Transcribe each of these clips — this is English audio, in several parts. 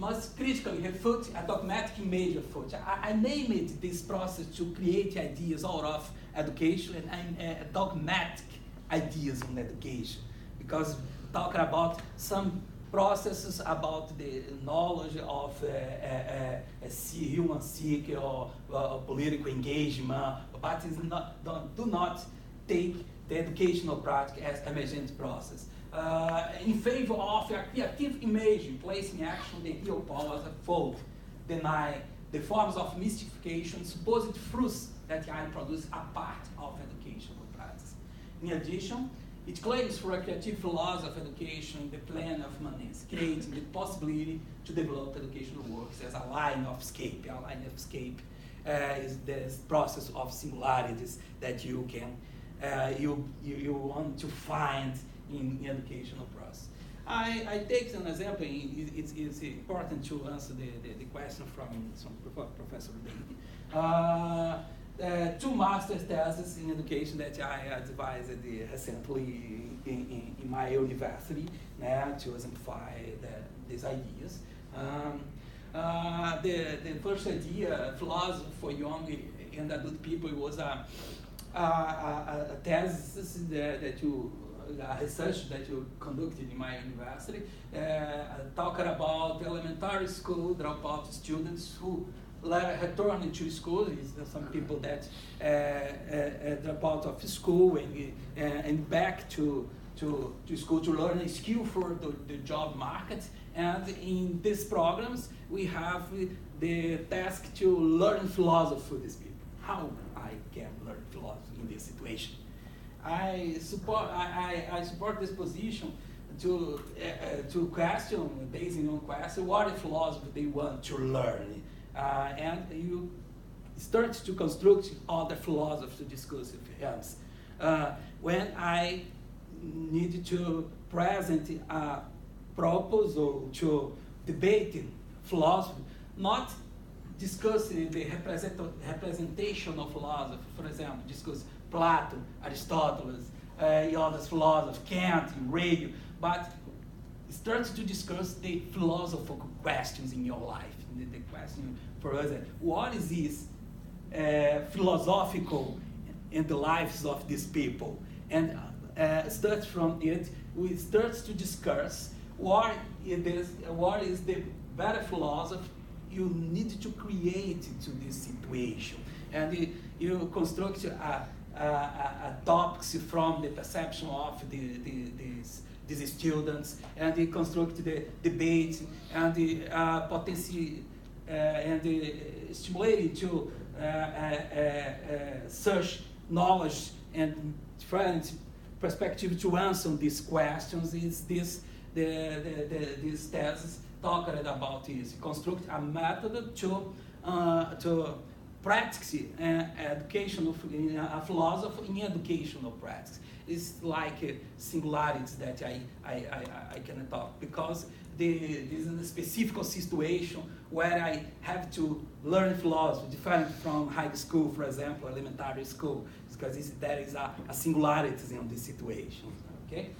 must critically refute a dogmatic image of food. I named this process to create ideas out of education and dogmatic ideas on education, because talking about some processes about the knowledge of human psyche or political engagement, but do not take the educational practice as emergent process. In favor of a creative imaging, placing action the real power as a fault, deny the forms of mystification, supposed truths that I produce a part of educational practice. In addition, it claims for a creative philosophy of education the plan of Manens, creating the possibility to develop educational works as a line of escape. A line of escape is this process of singularities that you can you want to find in educational process. I take an example. It's important to answer the question from Professor David. Two master's theses in education that I advised recently in my university to exemplify these ideas. The first idea, philosophy for young and adult people, was a thesis a research that you conducted in my university, talking about elementary school dropout students who return to school. Some people that drop out of school and back to school to learn a skill for the job market. And in these programs, we have the task to learn philosophy for these people. How I can learn philosophy in this situation? I support this position to question, basing on question, what philosophy they want to learn. And you start to construct other philosophies to discuss with him. When I need to present a proposal to debate philosophy, not discussing the representation of philosophy, for example, discuss Plato, Aristotle, other philosophers, Kant, Hegel, but start to discuss the philosophical questions in your life. The question for us is, what is this philosophical in the lives of these people? And start from it, we start to discuss what is the better philosophy you need to create to this situation. And you construct topics from the perception of these students, and they construct the debate and the potential and the stimulating to search knowledge and different perspective to answer these questions. Is this these theses talking about this? Construct a method to practice education of a philosophy in educational practice. It's like singularities that I can talk, because this is a specific situation where I have to learn philosophy different from high school, for example, elementary school, because there is a singularity in this situation. Okay,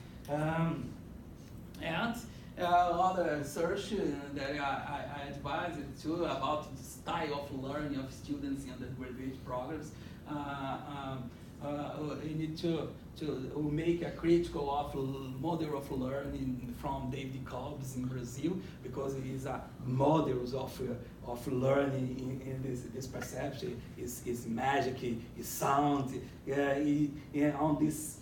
and other research that I advise too about the style of learning of students in undergraduate programs. You need to make a critical of model of learning from David Cobbs in Brazil, because it is a models of learning in this perception is magic, is sound. On this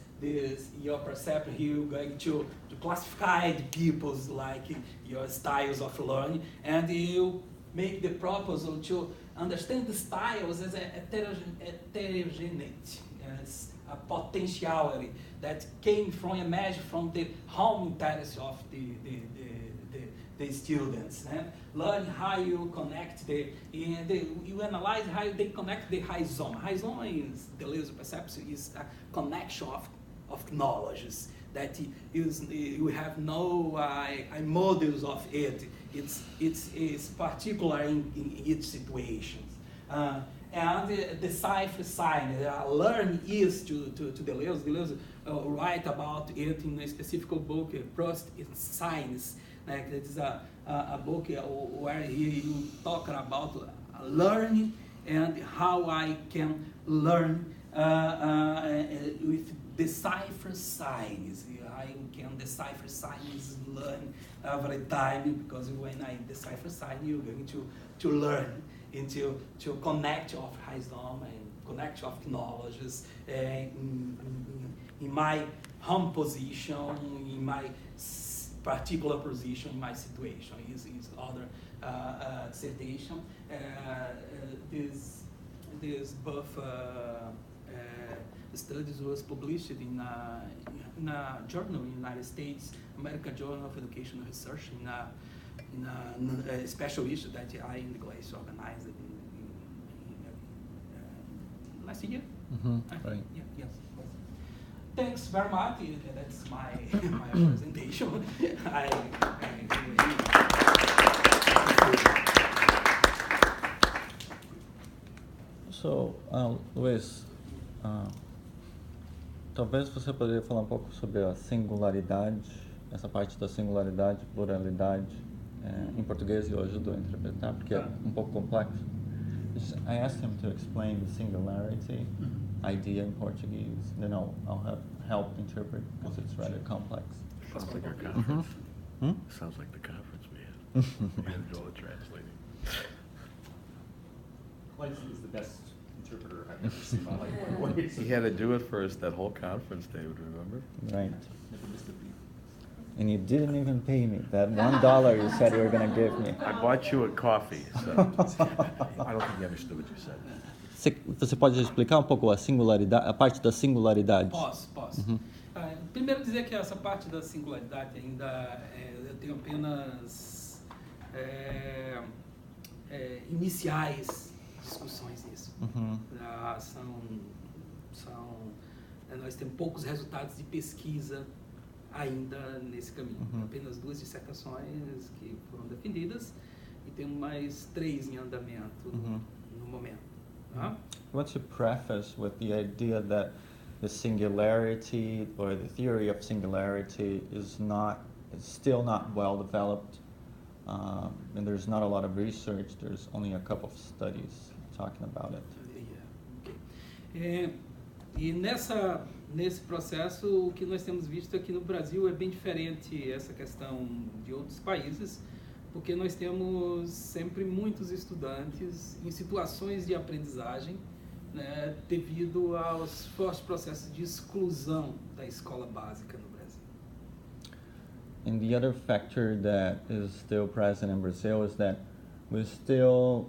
your perception, you're going to classify the people's like your styles of learning, and you make the proposal to understand the styles as a heterogeneity, as a potentiality that came from from the home interest of the students. Learn how you connect you analyze how they connect the rhizome. Rhizome is the laser perception, is a connection of knowledges that you have no models of it. It's particular in each situation. And the cipher sign, learn is to Deleuze. Deleuze write about it in a specific book, Proust signs, Like it is a book where you talk about learning and how I can learn with decipher signs. I can decipher signs, learn every time, because when I decipher signs, you're going to learn and to connect of wisdom and connect of knowledges in my home position, in my particular position, in my situation. Is other citation. This both studies was published in a journal in the United States, American Journal of Educational Research, in a special issue that I in the Glace organized in last year. Right. Yeah, yes. Thanks very much. That's my presentation. So, Luiz, talvez você poderia falar um pouco sobre a singularidade, essa parte da singularidade, pluralidade, em português eu ajudo a interpretar, porque é um pouco complexo. I asked him to explain the singularity idea in Portuguese, then I'll help interpret, because it's rather complex. Sounds like our conference. Sounds like the conference we had. We had to do all the translating. Clancy is the best interpreter I've ever seen in my life. He had to do it for us that whole conference, David, remember? Right. Never missed a beat. And you didn't even pay me that $1 you said you were going to give me. I bought you a coffee, so. I don't think he understood what you said. Você pode explicar um pouco a singularidade, a parte da singularidade? Posso. Primeiro dizer que essa parte da singularidade ainda eu tenho apenas iniciais discussões nisso. Nós temos poucos resultados de pesquisa ainda nesse caminho. Apenas 2 dissertações que foram defendidas e temos mais 3 em andamento no momento. I want to preface with the idea that the singularity or the theory of singularity is still not well developed, and there's not a lot of research. There's only a couple of studies talking about it. E nesse processo, o que nós temos visto aqui no Brasil é bem diferente essa questão de outros países, porque nós temos sempre muitos estudantes em situações de aprendizagem, né, devido aos fortes processos de exclusão da escola básica no Brasil. And the other factor that is still present in Brazil is that we still,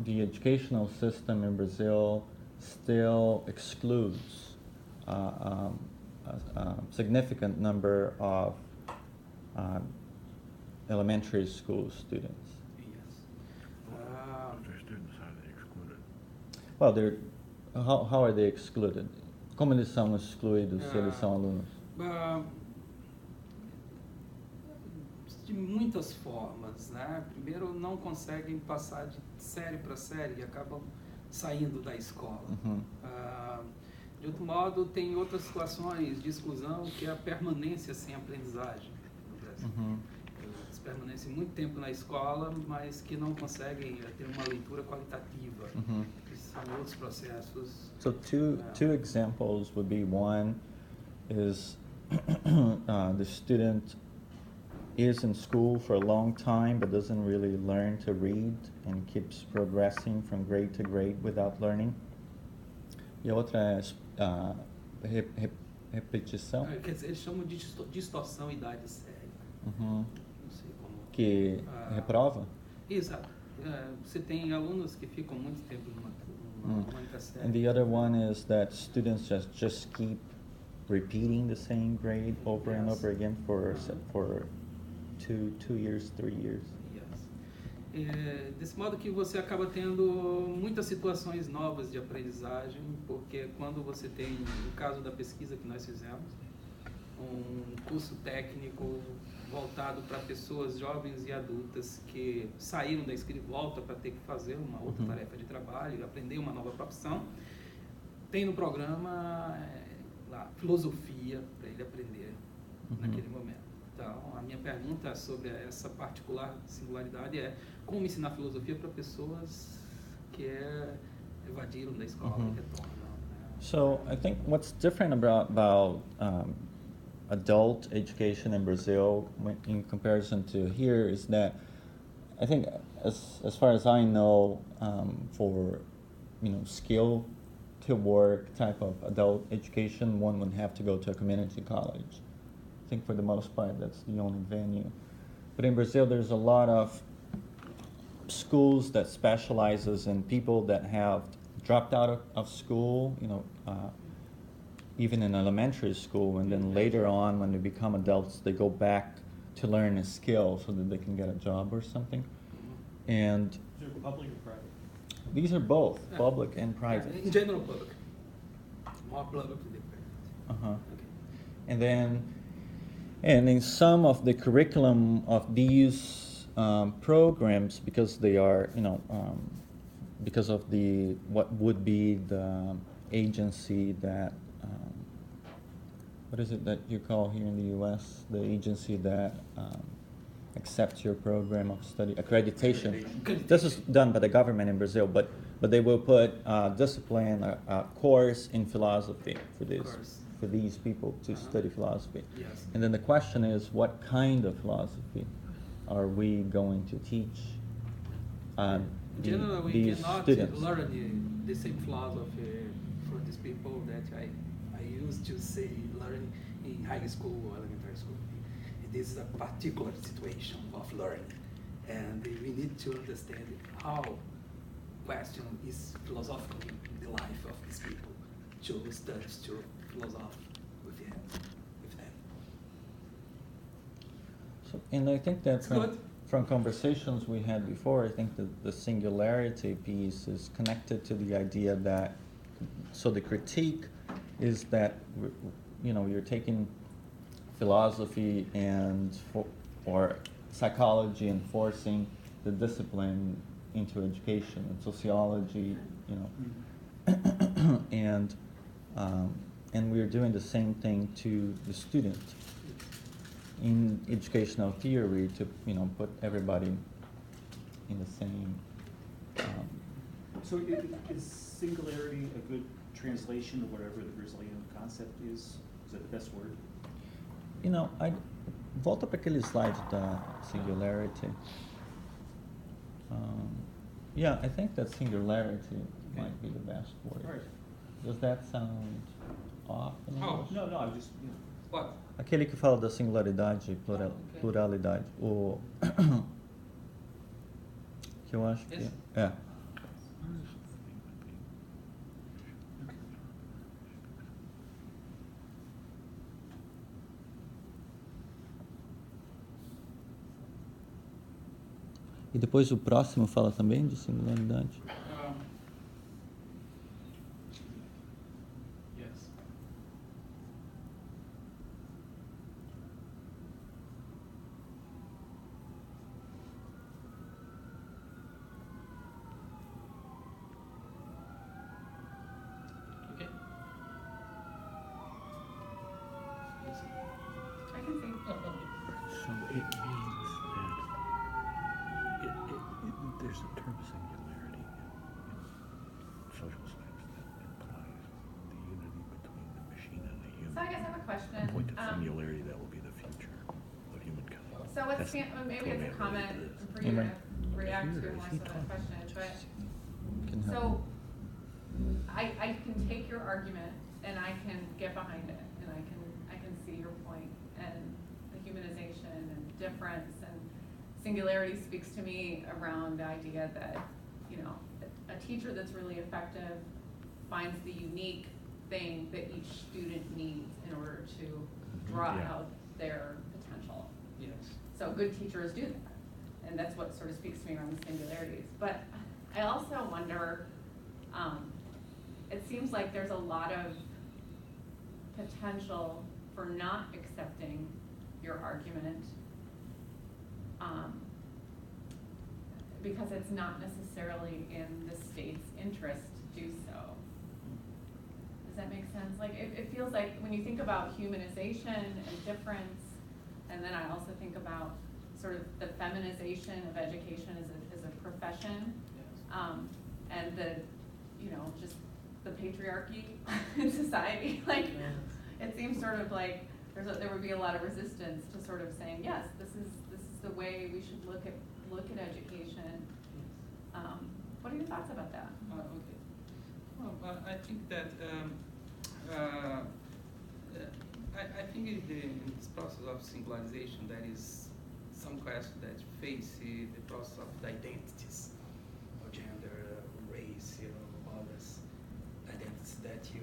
the educational system in Brazil still excludes a significant number of elementary school students. Yes. Their students, how are they excluded? Well, how are they excluded? Como eles são excluídos se eles são alunos? De muitas formas, né? Primeiro, não conseguem passar de série para série e acabam saindo da escola. De outro modo, tem outras situações de exclusão, que é a permanência sem aprendizagem no Brasil. Eles permanecem muito tempo na escola, mas que não conseguem ter uma leitura qualitativa. São outros processos. So two examples would be, one is the student is in school for a long time but doesn't really learn to read and keeps progressing from grade to grade without learning. E a outra é repetição. Quer dizer, eles chamam de distorção idade séria. Não sei como. Que reprova? Exato. Você tem alunos que ficam muito tempo numa única série. And the other one is that students just keep repeating the same grade over and over again for 2 years, 3 years. Desse modo que você acaba tendo muitas situações novas de aprendizagem, porque quando você tem, no caso da pesquisa que nós fizemos, um curso técnico voltado para pessoas jovens e adultas que saíram da escola e voltam para ter que fazer uma outra tarefa de trabalho, aprender uma nova profissão, tem no programa lá, filosofia para ele aprender naquele momento. Então, a minha pergunta sobre essa particular singularidade é como ensinar filosofia para pessoas que evadiram da escola e retornam. So I think what's different about adult education in Brazil in comparison to here is that I think as far as I know, for skill to work type of adult education, one would have to go to a community college. I think for the most part that's the only venue. But in Brazil there's a lot of schools that specializes in people that have dropped out of school, even in elementary school, and then later on when they become adults they go back to learn a skill so that they can get a job or something. And Is it public or private? these are both public and private. In general, public. More public than private. Okay. And in some of the curriculum of these programs, because they are, because of what would be the agency that, what is it that you call here in the U.S., the agency that accepts your program of study, accreditation. This is done by the government in Brazil, but they will put discipline, a course in philosophy for these people to study philosophy. Yes. And then the question is, what kind of philosophy are we going to teach In general, we these cannot students? learn the same philosophy for these people that I used to say learn in high school or elementary school. This is a particular situation of learning, and we need to understand how question is philosophical in the life of these people, to study, to philosoph with them. So, and I think that good. from conversations we had before, I think that the singularity piece is connected to the idea that, so the critique is that, you're taking philosophy or psychology and forcing the discipline into education and sociology, and we're doing the same thing to the student in educational theory to put everybody in the same. So is singularity a good translation of whatever the Brazilian concept is? Is that the best word? Volta para aquele slide da singularity. Yeah, I think that singularity might be the best word. All right. Does that sound off in English? No, I was just, What? Aquele que fala da singularidade, pluralidade. O que eu acho que Esse? é. E depois o próximo fala também de singularidade? Yes. Okay. I can see. So it means that there's a term singularity in social science that implies the unity between the machine and the human. So I guess I have a question. Point of singularity, that will be the future of humankind. So what's That's maybe what it's a it comment is. for you to Right. react to Here, more is he so than a talking? question, but Can help. so I can take your argument and I can get behind it and I can see your point and the humanization and difference and singularity speaks to me around the idea that, a teacher that's really effective finds the unique thing that each student needs in order to draw Yeah. out their potential. Yes. So good teachers do that, and that's what sort of speaks to me around the singularities. But I also wonder, it seems like there's a lot of potential for not accepting your argument, because it's not necessarily in the state's interest to do so. Does that make sense? Like, it feels like when you think about humanization and difference And then I also think about sort of the feminization of education as a profession, and the, you know, just the patriarchy in society. Like, it seems sort of like there would be a lot of resistance to sort of saying, yes, this is the way we should look at education. What are your thoughts about that? Okay. Well, I think that I think in this process of singularization, there is some questions that face the process of the identities, of gender, race, you know, all this identities that you